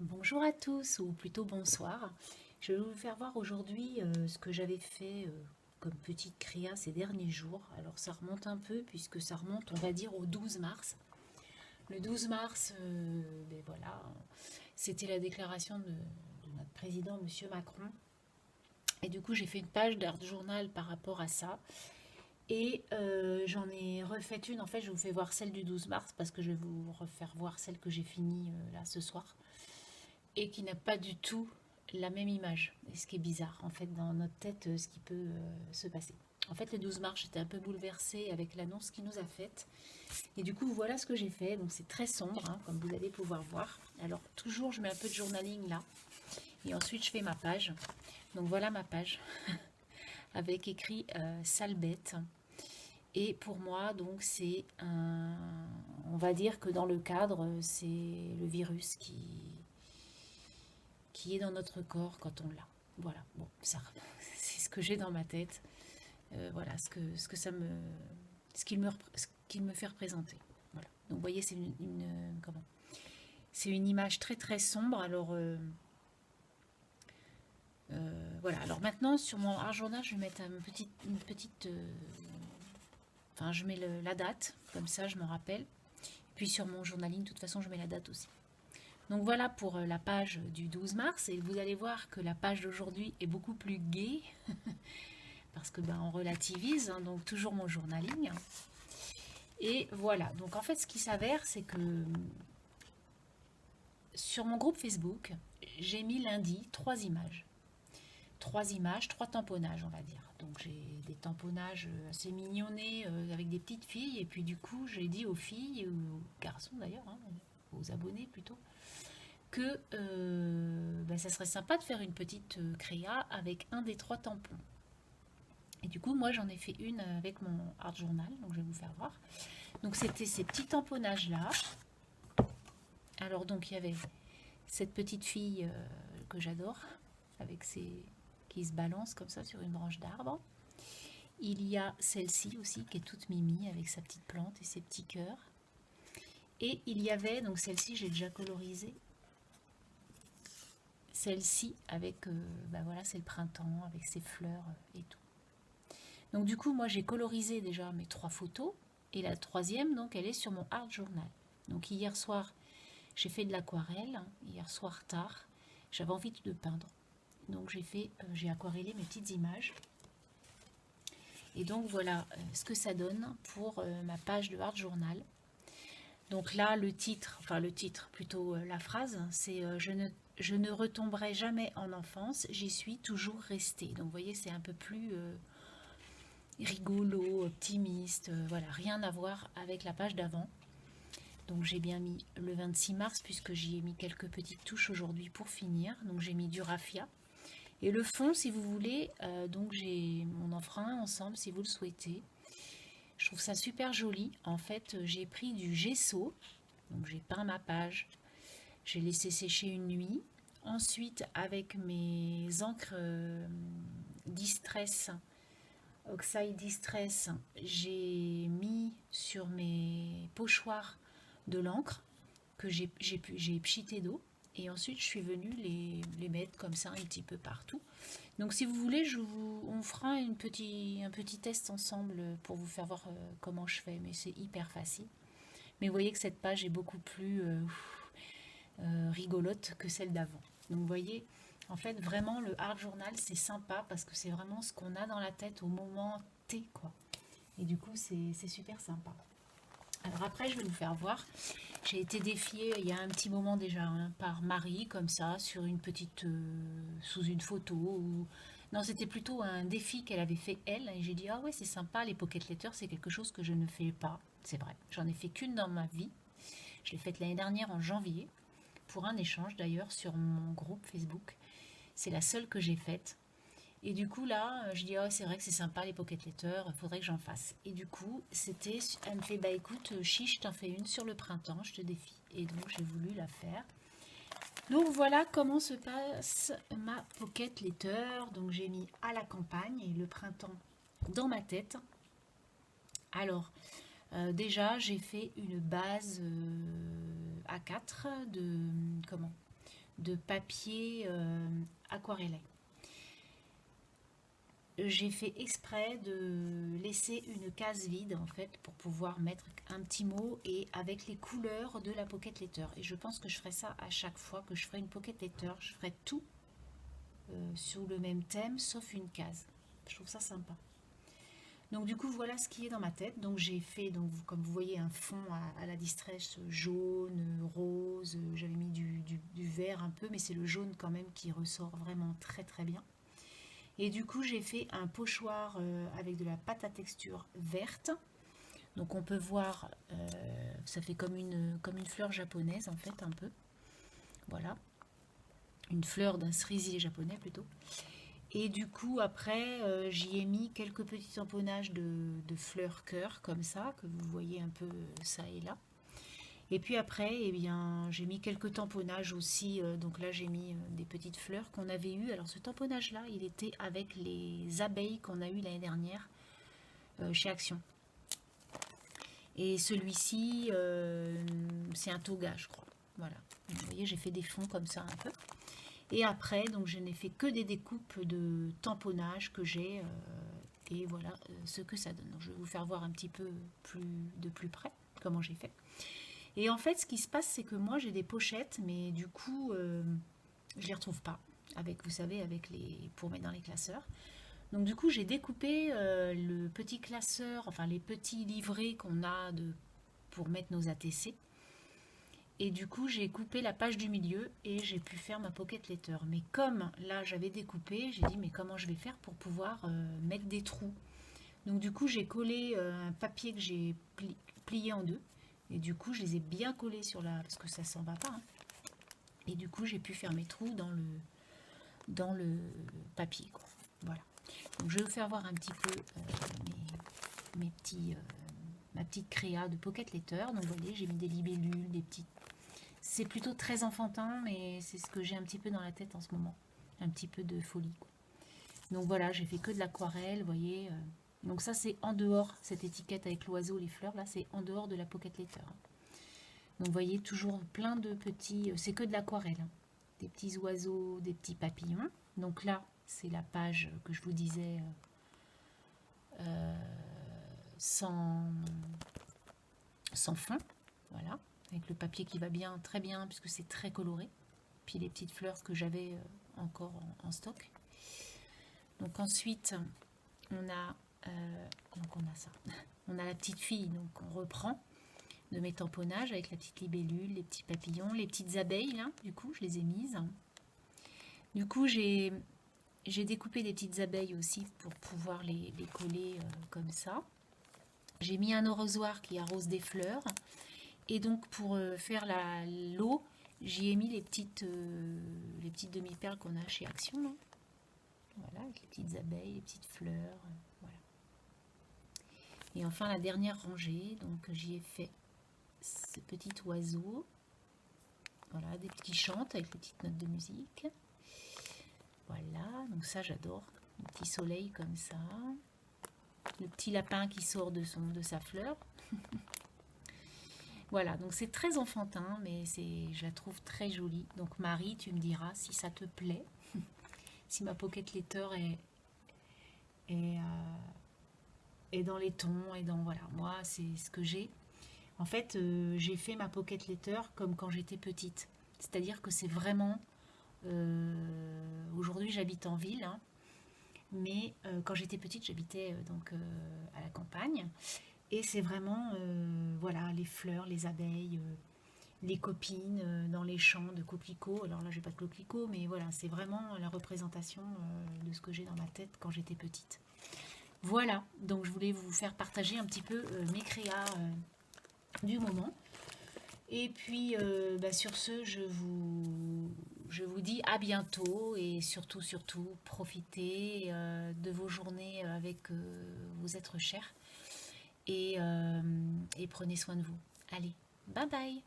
Bonjour à tous, ou plutôt bonsoir. Je vais vous faire voir aujourd'hui ce que j'avais fait comme petite créa ces derniers jours. Alors ça remonte un peu puisque ça remonte, on va dire, au 12 mars. Le 12 mars, ben voilà, c'était la déclaration de notre président, Monsieur Macron. Et du coup, j'ai fait une page d'Art Journal par rapport à ça. Et j'en ai refait une. En fait, je vous fais voir celle du 12 mars parce que je vais vous refaire voir celle que j'ai finie là ce soir et qui n'a pas du tout la même image. Et ce qui est bizarre, en fait, dans notre tête, ce qui peut se passer. En fait, le 12 mars, j'étais un peu bouleversée avec l'annonce qu'il nous a faite. Et du coup, voilà ce que j'ai fait. Donc, c'est très sombre, hein, comme vous allez pouvoir voir. Alors, toujours, je mets un peu de journaling là. Et ensuite, je fais ma page. Donc, voilà ma page. Avec écrit sale bête. Et pour moi, donc, c'est un. On va dire que dans le cadre, c'est le virus qui est dans notre corps quand on l'a. Voilà, bon, ça, c'est ce que j'ai dans ma tête. Voilà, ce que ça me, ce qu'il me fait représenter. Voilà. Donc, vous voyez, c'est comment c'est une image très très sombre. Alors, voilà. Alors maintenant, sur mon art journal, je vais mettre une petite, enfin, je mets la date, comme ça, je me rappelle. Puis sur mon journaling, de toute façon, je mets la date aussi. Donc voilà pour la page du 12 mars, et vous allez voir que la page d'aujourd'hui est beaucoup plus gaie, parce que ben, on relativise, hein, donc toujours mon journaling. Et voilà, donc en fait ce qui s'avère, c'est que sur mon groupe Facebook, j'ai mis lundi 3 images. 3 images, 3 tamponnages, on va dire. Donc j'ai des tamponnages assez mignonnés avec des petites filles, et puis du coup j'ai dit aux filles, aux garçons d'ailleurs, hein, aux abonnés plutôt, que ben, ça serait sympa de faire une petite créa avec un des 3 tampons. Et du coup, moi, j'en ai fait une avec mon art journal, donc je vais vous faire voir. Donc, c'était ces petits tamponnages-là. Alors, donc, il y avait cette petite fille que j'adore, avec ses qui se balance comme ça sur une branche d'arbre. Il y a celle-ci aussi qui est toute mimi avec sa petite plante et ses petits cœurs. Et il y avait, donc celle-ci, j'ai déjà colorisé. Celle-ci avec, bah voilà, c'est le printemps avec ses fleurs et tout. Donc du coup, moi j'ai colorisé déjà mes 3 photos et la troisième, donc elle est sur mon art journal. Donc hier soir, j'ai fait de l'aquarelle. Hier soir tard, j'avais envie de peindre. Donc j'ai aquarellé mes petites images. Et donc voilà ce que ça donne pour ma page de art journal. Donc là, le titre, plutôt la phrase, c'est je ne retomberai jamais en enfance, j'y suis toujours restée. Donc vous voyez, c'est un peu plus rigolo, optimiste, voilà, rien à voir avec la page d'avant. Donc j'ai bien mis le 26 mars puisque j'y ai mis quelques petites touches aujourd'hui pour finir. Donc j'ai mis du raffia. Et le fond, si vous voulez, donc on en fera un ensemble si vous le souhaitez. Je trouve ça super joli. En fait, j'ai pris du gesso, donc j'ai peint ma page, j'ai laissé sécher une nuit. Ensuite, avec mes encres Distress, Oxide Distress, j'ai mis sur mes pochoirs de l'encre que j'ai pchité d'eau. Et ensuite, je suis venue les mettre comme ça un petit peu partout. Donc, si vous voulez, on fera un petit test ensemble pour vous faire voir comment je fais. Mais c'est hyper facile. Mais vous voyez que cette page est beaucoup plus rigolote que celle d'avant. Donc, vous voyez, en fait, vraiment, le art journal, c'est sympa parce que c'est vraiment ce qu'on a dans la tête au moment T, quoi. Et du coup, c'est super sympa. Alors après, je vais vous faire voir. J'ai été défiée il y a un petit moment déjà hein, par Marie, comme ça, sur une petite, sous une photo. Non, c'était plutôt un défi qu'elle avait fait elle. Et j'ai dit, ah ouais, c'est sympa, les pocket letters, c'est quelque chose que je ne fais pas. C'est vrai, j'en ai fait qu'une dans ma vie. Je l'ai faite l'année dernière en janvier, pour un échange d'ailleurs sur mon groupe Facebook. C'est la seule que j'ai faite. Et du coup, là, je dis, oh, c'est vrai que c'est sympa les pocket letters, il faudrait que j'en fasse. Et du coup, elle me fait, bah écoute, chiche, je t'en fais une sur le printemps, je te défie. Et donc, j'ai voulu la faire. Donc, voilà comment se passe ma pocket letter. Donc, j'ai mis à la campagne et le printemps dans ma tête. Alors, déjà, j'ai fait une base A4 de, comment de papier aquarellé. J'ai fait exprès de laisser une case vide en fait pour pouvoir mettre un petit mot et avec les couleurs de la pocket letter. Et je pense que je ferai ça à chaque fois que je ferai une pocket letter. Je ferai tout sous le même thème sauf une case. Je trouve ça sympa. Donc du coup voilà ce qui est dans ma tête. Donc j'ai fait, donc, comme vous voyez, un fond à la distress jaune, rose. J'avais mis du vert un peu, mais c'est le jaune quand même qui ressort vraiment très très bien. Et du coup, j'ai fait un pochoir avec de la pâte à texture verte. Donc on peut voir, ça fait comme une fleur japonaise en fait, un peu. Voilà. Une fleur d'un cerisier japonais plutôt. Et du coup, après, j'y ai mis quelques petits tamponnages de fleurs cœur comme ça, que vous voyez un peu ça et là. Et puis après, eh bien, j'ai mis quelques tamponnages aussi. Donc là, j'ai mis des petites fleurs qu'on avait eues. Alors ce tamponnage-là, il était avec les abeilles qu'on a eues l'année dernière chez Action. Et celui-ci, c'est un toga, je crois. Voilà. Donc, vous voyez, j'ai fait des fonds comme ça un peu. Et après, donc je n'ai fait que des découpes de tamponnage que j'ai. Et voilà ce que ça donne. Donc, je vais vous faire voir un petit peu de plus près comment j'ai fait. Et en fait, ce qui se passe, c'est que moi, j'ai des pochettes, mais du coup, je les retrouve pas. Avec, vous savez, pour mettre dans les classeurs. Donc du coup, j'ai découpé le petit classeur, enfin les petits livrets qu'on a pour mettre nos ATC. Et du coup, j'ai coupé la page du milieu et j'ai pu faire ma pocket letter. Mais comme là, j'avais découpé, j'ai dit, mais comment je vais faire pour pouvoir mettre des trous? Donc du coup, j'ai collé un papier que j'ai plié en deux. Et du coup, je les ai bien collés sur parce que ça s'en va pas. Hein. Et du coup, j'ai pu faire mes trous dans le papier. Quoi. Voilà. Donc, je vais vous faire voir un petit peu ma petite créa de pocket letter. Donc, vous voyez, j'ai mis des libellules, des petites. C'est plutôt très enfantin, mais c'est ce que j'ai un petit peu dans la tête en ce moment. Un petit peu de folie. Quoi. Donc, voilà, j'ai fait que de l'aquarelle, vous voyez. Donc ça, c'est en dehors, cette étiquette avec l'oiseau, les fleurs, là, c'est en dehors de la pocket letter. Donc vous voyez, toujours plein de petits, c'est que de l'aquarelle. Hein. Des petits oiseaux, des petits papillons. Donc là, c'est la page que je vous disais sans fond. Voilà, avec le papier qui va bien, très bien, puisque c'est très coloré. Puis les petites fleurs que j'avais encore en stock. Donc ensuite, on a ça. On a la petite fille, donc on reprend de mes tamponnages avec la petite libellule, les petits papillons, les petites abeilles, là, du coup, je les ai mises. Du coup, j'ai découpé des petites abeilles aussi pour pouvoir les coller comme ça. J'ai mis un arrosoir qui arrose des fleurs. Et donc, pour faire l'eau, j'y ai mis les petites demi-perles qu'on a chez Action, là. Voilà, avec les petites abeilles, les petites fleurs, voilà. Et enfin, la dernière rangée, donc j'y ai fait ce petit oiseau, voilà, des petits chantes avec les petites notes de musique. Voilà, donc ça j'adore, un petit soleil comme ça, le petit lapin qui sort de sa fleur. Voilà, donc c'est très enfantin, mais je la trouve très jolie. Donc Marie, tu me diras si ça te plaît, si ma pocket letter est dans les tons, et dans, voilà, moi c'est ce que j'ai. En fait, j'ai fait ma pocket letter comme quand j'étais petite. C'est-à-dire que c'est vraiment... aujourd'hui, j'habite en ville. Hein, mais quand j'étais petite, j'habitais donc à la campagne. Et c'est vraiment, voilà, les fleurs, les abeilles, les copines dans les champs de coquelicots. Alors là, j'ai pas de coquelicots, mais voilà, c'est vraiment la représentation de ce que j'ai dans ma tête quand j'étais petite. Voilà, donc je voulais vous faire partager un petit peu mes créas du moment. Et puis sur ce, je vous dis à bientôt et surtout profitez de vos journées avec vos êtres chers et prenez soin de vous. Allez, bye bye.